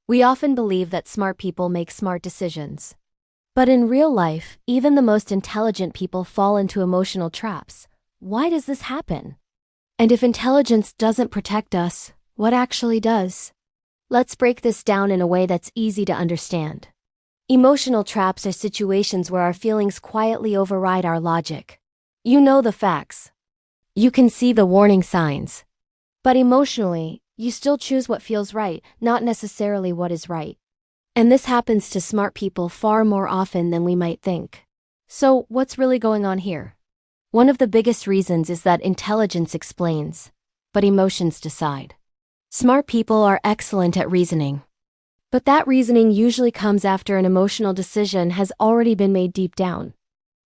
We often believe that smart people make smart decisions. But in real life, even the most intelligent people fall into emotional traps. Why does this happen? And if intelligence doesn't protect us, what actually does? Let's break this down in a way that's easy to understand. Emotional traps are situations where our feelings quietly override our logic. You know the facts. You can see the warning signs. But emotionally, you still choose what feels right, not necessarily what is right. And this happens to smart people far more often than we might think. So, what's really going on here? One of the biggest reasons is that intelligence explains, but emotions decide. Smart people are excellent at reasoning. But that reasoning usually comes after an emotional decision has already been made deep down.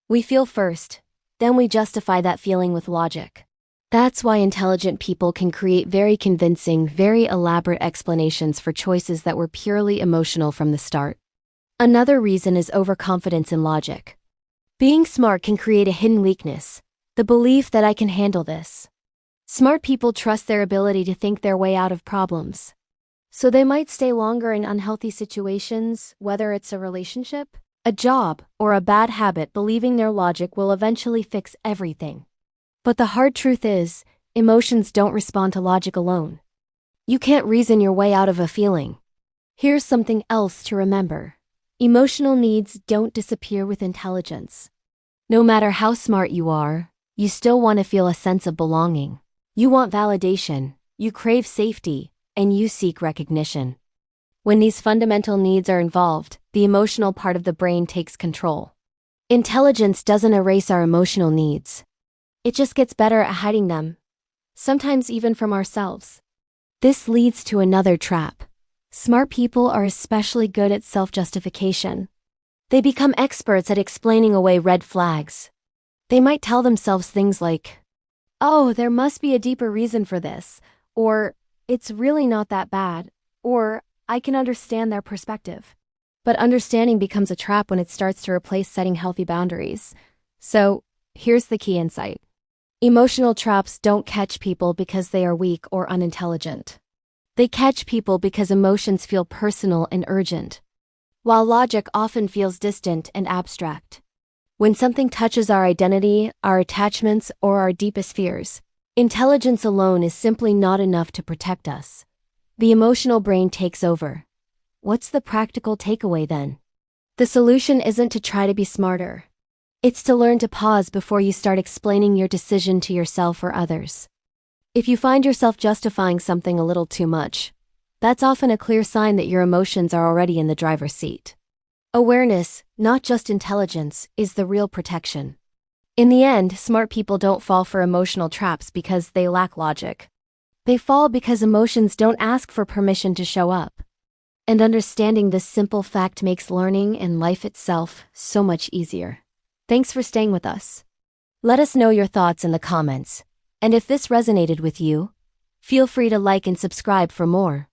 We feel first, then we justify that feeling with logic. That's why intelligent people can create very convincing, very elaborate explanations for choices that were purely emotional from the start. Another reason is overconfidence in logic. Being smart can create a hidden weakness, the belief that I can handle this. Smart people trust their ability to think their way out of problems. So they might stay longer in unhealthy situations, whether it's a relationship, a job, or a bad habit, believing their logic will eventually fix everything. But the hard truth is, emotions don't respond to logic alone. You can't reason your way out of a feeling. Here's something else to remember. Emotional needs don't disappear with intelligence. No matter how smart you are, you still want to feel a sense of belonging. You want validation, you crave safety, and you seek recognition. When these fundamental needs are involved, the emotional part of the brain takes control. Intelligence doesn't erase our emotional needs. It just gets better at hiding them, sometimes even from ourselves. This leads to another trap. Smart people are especially good at self-justification. They become experts at explaining away red flags. They might tell themselves things like, "Oh, there must be a deeper reason for this," or "It's really not that bad," or "I can understand their perspective." But understanding becomes a trap when it starts to replace setting healthy boundaries. So, here's the key insight. Emotional traps don't catch people because they are weak or unintelligent. They catch people because emotions feel personal and urgent, while logic often feels distant and abstract. When something touches our identity, our attachments, or our deepest fears, intelligence alone is simply not enough to protect us. The emotional brain takes over. What's the practical takeaway then? The solution isn't to try to be smarter. It's to learn to pause before you start explaining your decision to yourself or others. If you find yourself justifying something a little too much, that's often a clear sign that your emotions are already in the driver's seat. Awareness, not just intelligence, is the real protection. In the end, smart people don't fall for emotional traps because they lack logic. They fall because emotions don't ask for permission to show up. And understanding this simple fact makes learning and life itself so much easier. Thanks for staying with us. Let us know your thoughts in the comments. And if this resonated with you, feel free to like and subscribe for more.